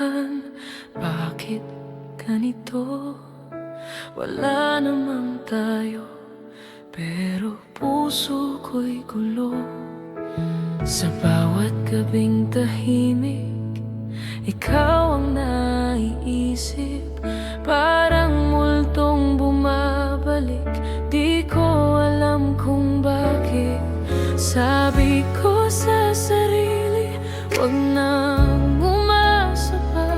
kagandahan. Bakit ganito? Wala namang tayo, pero puso ko'y gulo. Sa bawat gabing tahimik, ikaw ang naiisip. Parang multong bumabalik, di ko alam kung bakit. Sabi ko sa sarili, wag nang umasa pa,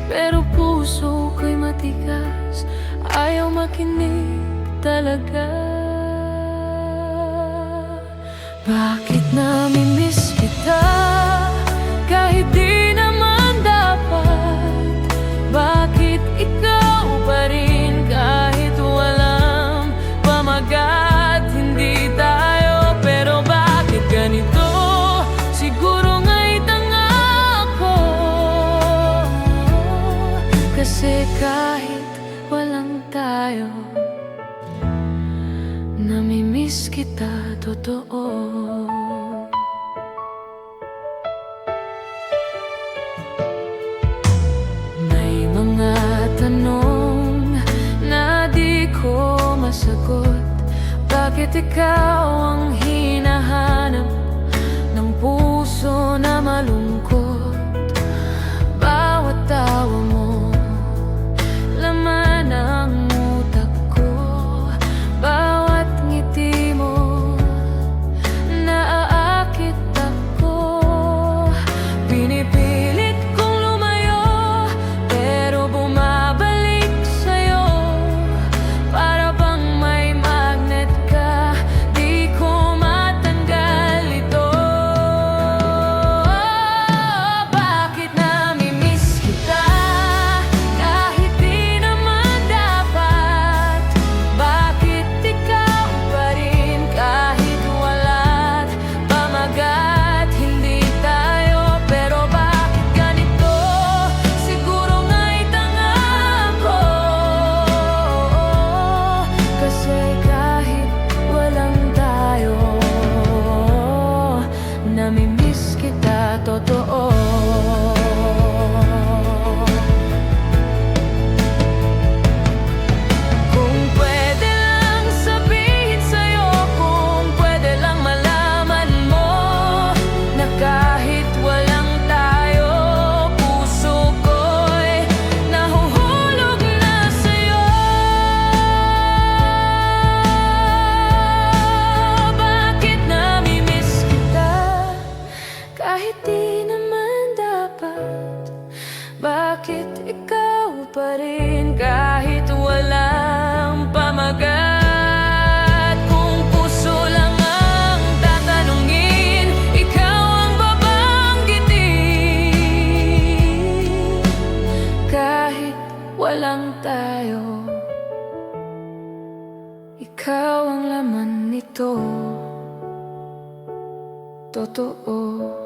pero puso ko'y matigas, ayaw makinig talaga. Bakit nami-miss kita kahit di naman dapat? Bakit ikaw pa rin kahit walang pamagat? Hindi tayo, pero bakit ganito? Siguro nga'y tanga ako, kasi kahit walang tayo, nami-miss kita, totoo. May mga tanong na di ko masagot. Bakit ikaw ang hinahanap ng puso na malungkot? Bawat tawa mo, laman ang utak ko. Bawat ngiti mo, naaakit ako. Pinipilit kong lumayo, pero bumabalik sa'yo. Para bang may magnet ka, di ko matanggal ito. Bakit nami-miss kita kahit di naman dapat? Bakit ikaw pa rin kahit wala't pamagat? Hindi tayo, pero bakit ganito? Siguro nga'y tanga ako, kasi kahit walang tayo, nami-miss kita, totoo. Kung pwede lang sabihin sa'yo, kung pwede lang malaman mo, na kahit walang tayo, puso ko'y nahuhulog na sa'yo. Bakit nami-miss kita kahit di naman dapat? Bakit ikaw pa rin kahit walang pamagat? Kung puso lang ang tatanungin, ikaw ang babanggitin. Kahit walang tayo, ikaw ang laman nito, totoo.